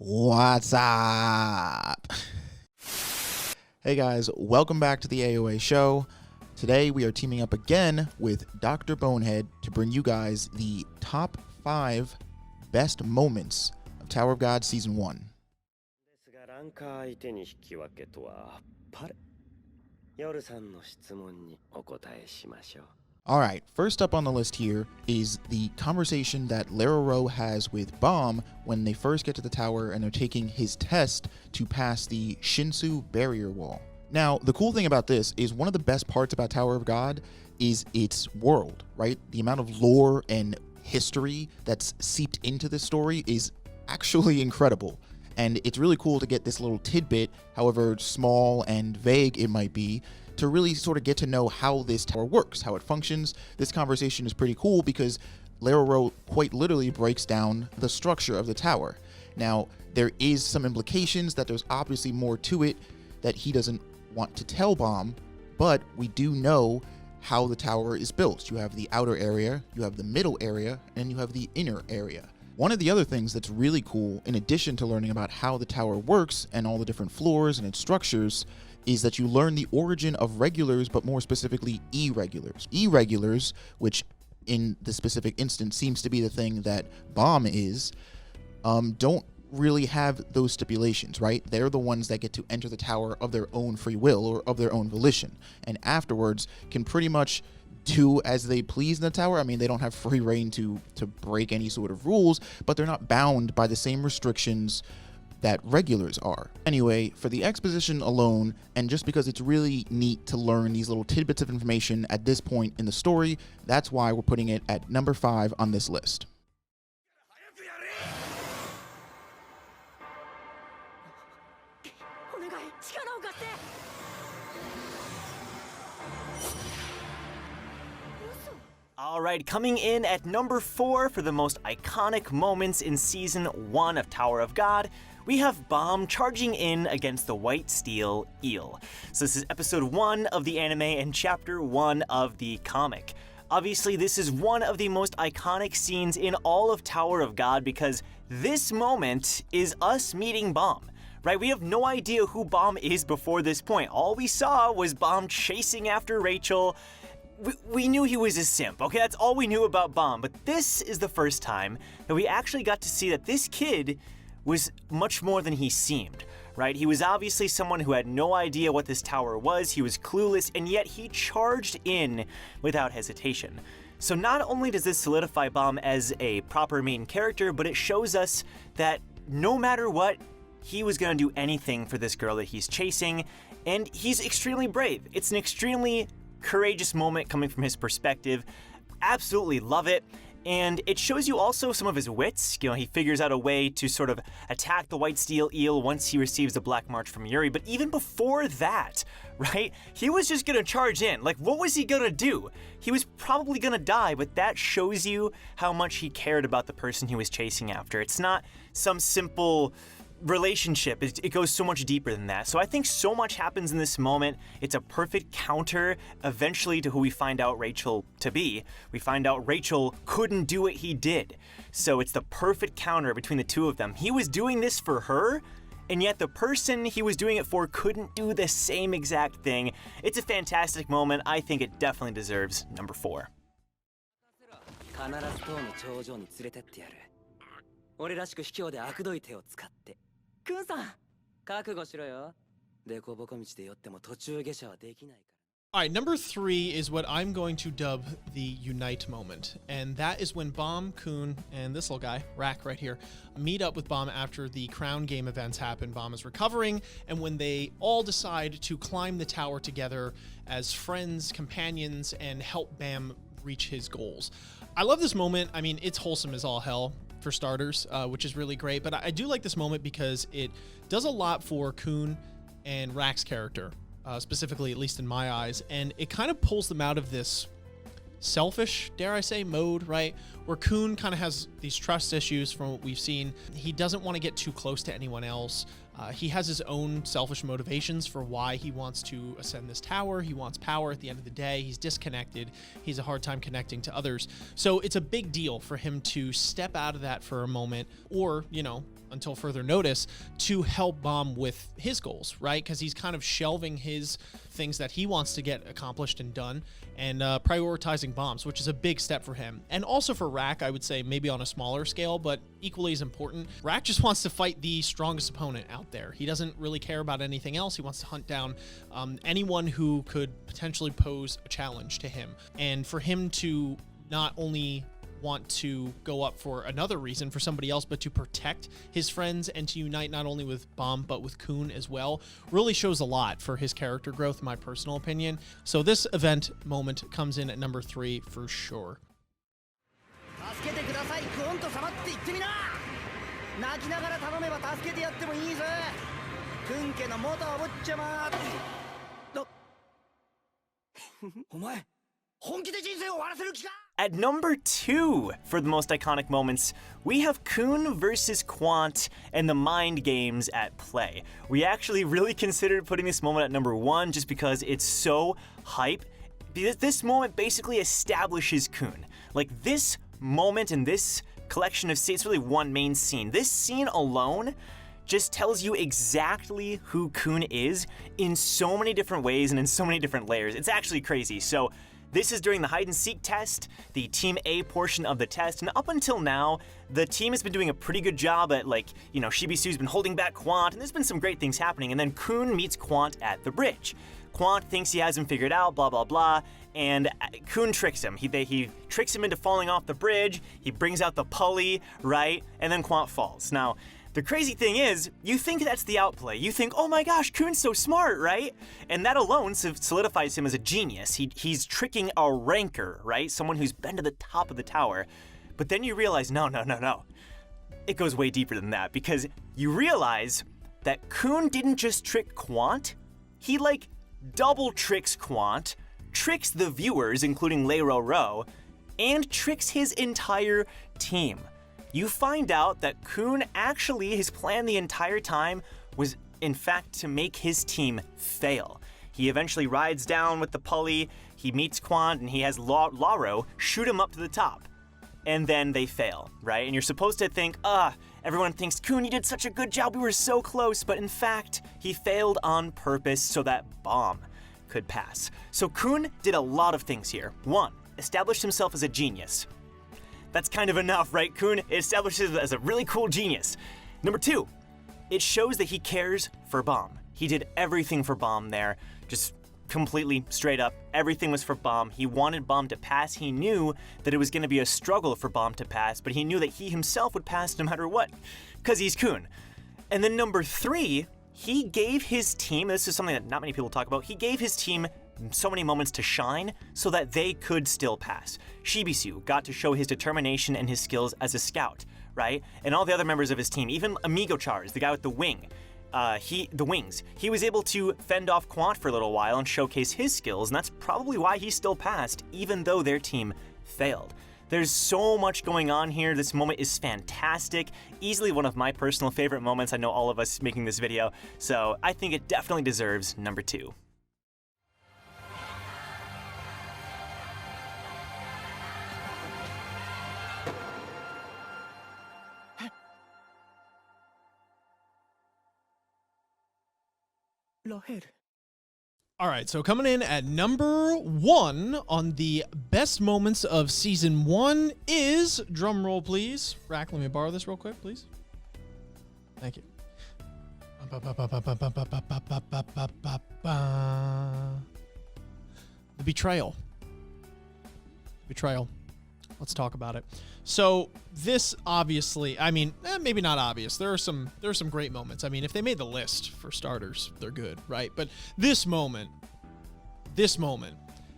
What's up? Hey guys, welcome back to the AOA show. Today we are teaming up again with Dr. Bonehead to bring you guys the top 5 best moments of Tower of God Season 1. Alright, first up on the list here is the conversation that Lero has with Bomb when they first get to the tower and they're taking his test to pass the Shinsu barrier wall. Now, the cool thing about this is one of the best parts about Tower of God is its world, right? The amount of lore and history that's seeped into this story is actually incredible. And it's really cool to get this little tidbit, however small and vague it might be, to really sort of get to know how this tower works, how it functions. This conversation is pretty cool because Lero quite literally breaks down the structure of the tower. Now, there is some implications that there's obviously more to it that he doesn't want to tell Bomb, but we do know how the tower is built. You have the outer area, you have the middle area, and you have the inner area. One of the other things that's really cool, in addition to learning about how the tower works and all the different floors and its structures, is that you learn the origin of regulars, but more specifically irregulars. Irregulars, which in the specific instance seems to be the thing that Bomb is, don't really have those stipulations, right? They're the ones that get to enter the tower of their own free will or of their own volition, and afterwards can pretty much do as they please in the tower. I mean, they don't have free reign to break any sort of rules, but they're not bound by the same restrictions that regulars are. Anyway, for the exposition alone, and just because it's really neat to learn these little tidbits of information at this point in the story, that's why we're putting it at number 5 on this list. Alright, coming in at number 4 for the most iconic moments in Season 1 of Tower of God, we have Bomb charging in against the White Steel Eel. So this is episode 1 of the anime and chapter 1 of the comic. Obviously, this is one of the most iconic scenes in all of Tower of God because this moment is us meeting Bomb. Right, we have no idea who Bomb is before this point. All we saw was Bomb chasing after Rachel. We knew he was a simp, okay? That's all we knew about Bomb, but this is the first time that we actually got to see that this kid was much more than he seemed, right? He was obviously someone who had no idea what this tower was, he was clueless, and yet he charged in without hesitation. So not only does this solidify Bomb as a proper main character, but it shows us that no matter what, he was gonna do anything for this girl that he's chasing, and he's extremely brave. It's an extremely courageous moment coming from his perspective. Absolutely love it. And it shows you also some of his wits. You know, he figures out a way to sort of attack the White Steel Eel once he receives the Black March from Yuri. But even before that, right, he was just gonna charge in. Like, what was he gonna do? He was probably gonna die, but that shows you how much he cared about the person he was chasing after. It's not some simple relationship. It goes so much deeper than that. So I think so much happens in this moment. It's a perfect counter eventually to who we find out Rachel to be. We find out Rachel couldn't do what he did. So it's the perfect counter between the two of them. He was doing this for her, and yet the person he was doing it for couldn't do the same exact thing. It's a fantastic moment. I think it definitely deserves number 4. Alright, number 3 is what I'm going to dub the Unite moment, and that is when Bomb, Khun, and this little guy, Rak right here, meet up with Bomb after the Crown Game events happen. Bomb is recovering, and when they all decide to climb the tower together as friends, companions, and help Bam reach his goals. I love this moment. I mean, it's wholesome as all hell, for starters, which is really great, but I do like this moment because it does a lot for Khun and Rak's character, specifically, at least in my eyes, and it kind of pulls them out of this selfish, dare I say, mode, right? Where Khun kind of has these trust issues from what we've seen. He doesn't want to get too close to anyone else. He has his own selfish motivations for why he wants to ascend this tower. He wants power at the end of the day. He's disconnected. He's a hard time connecting to others. So it's a big deal for him to step out of that for a moment, or, you know, until further notice, to help Bomb with his goals, right? Because he's kind of shelving his things that he wants to get accomplished and done, and prioritizing Bomb's, which is a big step for him. And also for Rack, I would say maybe on a smaller scale, but equally as important. Rack just wants to fight the strongest opponent out there. He doesn't really care about anything else. He wants to hunt down anyone who could potentially pose a challenge to him. And for him to not only want to go up for another reason for somebody else, but to protect his friends and to unite not only with Bomb but with Khun as well, really shows a lot for his character growth, in my personal opinion. So this event moment comes in at number 3 for sure. At number 2 for the most iconic moments, we have Khun versus Quant and the mind games at play. We actually really considered putting this moment at number 1 just because it's so hype. Because this moment basically establishes Khun. Like, this moment and this collection of scenes, really one main scene. This scene alone just tells you exactly who Khun is in so many different ways and in so many different layers. It's actually crazy. So this is during the hide-and-seek test, the Team A portion of the test, and up until now, the team has been doing a pretty good job at, like, you know, Shibisu's been holding back Quant, and there's been some great things happening, and then Khun meets Quant at the bridge. Quant thinks he has him figured out, blah, blah, blah, and Khun tricks him. He tricks him into falling off the bridge, he brings out the pulley, right, and then Quant falls. Now, the crazy thing is, you think that's the outplay. You think, oh my gosh, Khun's so smart, right? And that alone solidifies him as a genius. He's tricking a ranker, right? Someone who's been to the top of the tower. But then you realize, no. It goes way deeper than that, because you realize that Khun didn't just trick Quant. He, like, double tricks Quant, tricks the viewers, including Ro, and tricks his entire team. You find out that Khun actually, his plan the entire time was, in fact, to make his team fail. He eventually rides down with the pulley, he meets Quant, and he has Ro shoot him up to the top. And then they fail, right? And you're supposed to think, everyone thinks, Khun, you did such a good job, we were so close, but in fact, he failed on purpose so that Bomb could pass. So Khun did a lot of things here. 1, established himself as a genius. That's kind of enough, right? Khun establishes him as a really cool genius. Number 2, it shows that he cares for Bomb. He did everything for Bomb there, just completely straight up. Everything was for Bomb. He wanted Bomb to pass. He knew that it was going to be a struggle for Bomb to pass, but he knew that he himself would pass no matter what, because he's Khun. And then number 3, he gave his team, this is something that not many people talk about, he gave his team so many moments to shine so that they could still pass. Shibisu got to show his determination and his skills as a scout, right? And all the other members of his team, even Amigo Chars, the guy with the wing, the wings, he was able to fend off Quant for a little while and showcase his skills, and that's probably why he still passed, even though their team failed. There's so much going on here. This moment is fantastic. Easily one of my personal favorite moments. I know all of us making this video, so I think it definitely deserves number 2. All right, so coming in at number 1 on the best moments of season 1 is, drum roll please. Rack, let me borrow this real quick, please. Thank you. The betrayal. Betrayal. Let's talk about it. So this obviously, I mean, maybe not obvious. There are some great moments. I mean, if they made the list for starters, they're good, right? But this moment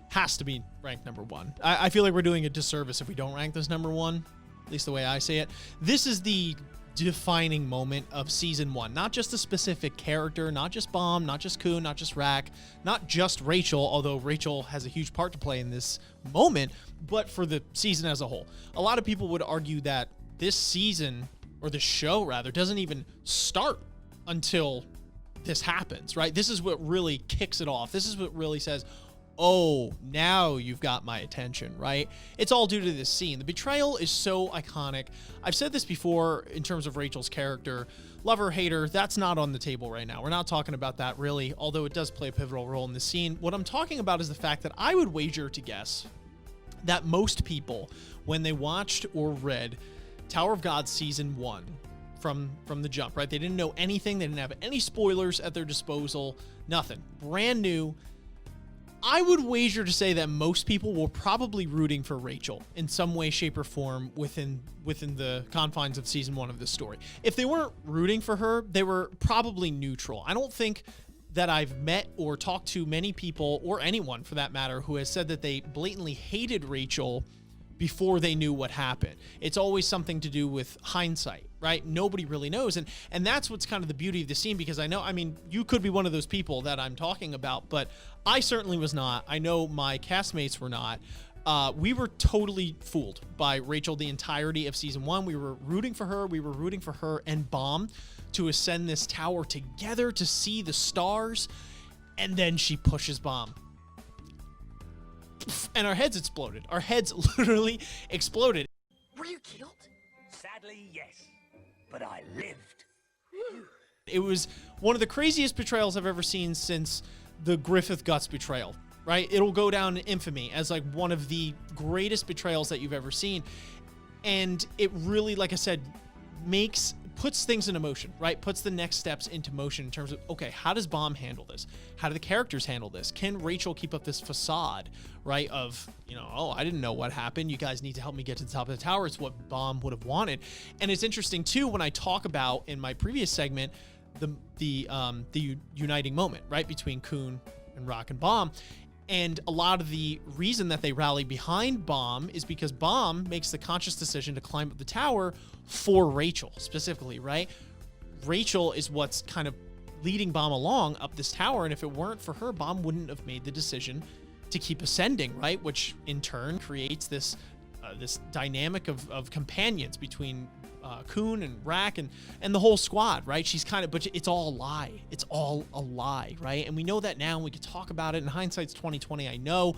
has to be ranked number 1. I feel like we're doing a disservice if we don't rank this number 1, at least the way I see it. This is the defining moment of season 1. Not just a specific character, not just Bomb, not just Khun, not just Rack, not just Rachel, although Rachel has a huge part to play in this moment, but for the season as a whole. A lot of people would argue that this season, or the show rather, doesn't even start until this happens, right? This is what really kicks it off. This is what really says, oh, now you've got my attention, right? It's all due to this scene. The betrayal is so iconic. I've said this before in terms of Rachel's character. Lover, hater, that's not on the table right now. We're not talking about that really, although it does play a pivotal role in the scene. What I'm talking about is the fact that I would wager to guess that most people, when they watched or read Tower of God Season 1 from the jump, right? They didn't know anything. They didn't have any spoilers at their disposal. Nothing. Brand new. I would wager to say that most people were probably rooting for Rachel in some way, shape, or form within the confines of Season 1 of this story. If they weren't rooting for her, they were probably neutral. I don't think that I've met or talked to many people, or anyone for that matter, who has said that they blatantly hated Rachel before they knew what happened. It's always something to do with hindsight, right? Nobody really knows. And that's what's kind of the beauty of the scene, because I mean, you could be one of those people that I'm talking about, but I certainly was not. I know my castmates were not. We were totally fooled by Rachel the entirety of Season 1. We were rooting for her. We were rooting for her and Bomb to ascend this tower together to see the stars. And then she pushes Bomb. And our heads exploded. Our heads literally exploded. Were you killed? Sadly, yes. But I lived. It was one of the craziest betrayals I've ever seen since the Griffith Guts betrayal, right? It'll go down in infamy as like one of the greatest betrayals that you've ever seen. And it really, like I said, puts things into motion, right? Puts the next steps into motion in terms of, okay, how does Bomb handle this? How do the characters handle this? Can Rachel keep up this facade, right? Of, oh, I didn't know what happened. You guys need to help me get to the top of the tower. It's what Bomb would have wanted. And it's interesting too, when I talk about in my previous segment, the uniting moment, right? Between Khun and Rock and Bomb. And a lot of the reason that they rally behind Bomb is because Bomb makes the conscious decision to climb up the tower for Rachel specifically, right? Rachel is what's kind of leading Bomb along up this tower. And if it weren't for her, Bomb wouldn't have made the decision to keep ascending, right? Which in turn creates this dynamic of companions between Khun and Rack and the whole squad, right? But it's all a lie. It's all a lie, right? And we know that now, and we can talk about it. In hindsight's 2020, I know.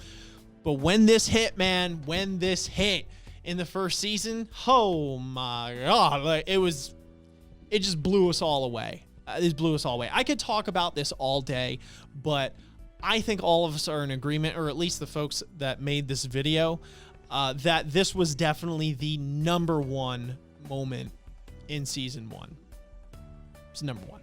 But when this hit, man, in the first season, oh my God, it just blew us all away. I could talk about this all day, but I think all of us are in agreement, or at least the folks that made this video, that this was definitely the number one moment in Season 1. It's number one.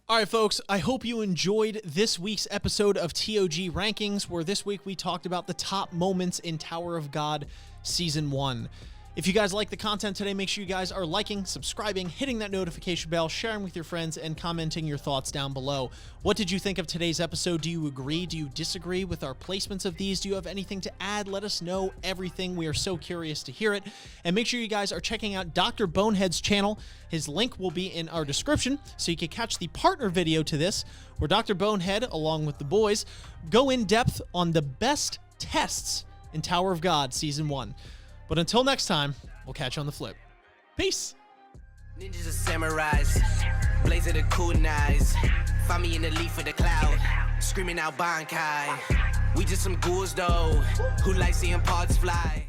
All right, folks, I hope you enjoyed this week's episode of ToG Rankings, where this week we talked about the top moments in Tower of God Season 1. If you guys like the content today, make sure you guys are liking, subscribing, hitting that notification bell, sharing with your friends, and commenting your thoughts down below. What did you think of today's episode? Do you agree? Do you disagree with our placements of these? Do you have anything to add? Let us know everything. We are so curious to hear it. And make sure you guys are checking out Dr. Bonehead's channel. His link will be in our description, so you can catch the partner video to this, where Dr. Bonehead, along with the boys, go in depth on the best tests in Tower of God Season 1. But until next time, we'll catch you on the flip. Peace. Ninjas are samurais, blazing the kunais. Find me in the leaf of the cloud, screaming out Bankai. We just some ghouls though, who like seeing parts fly.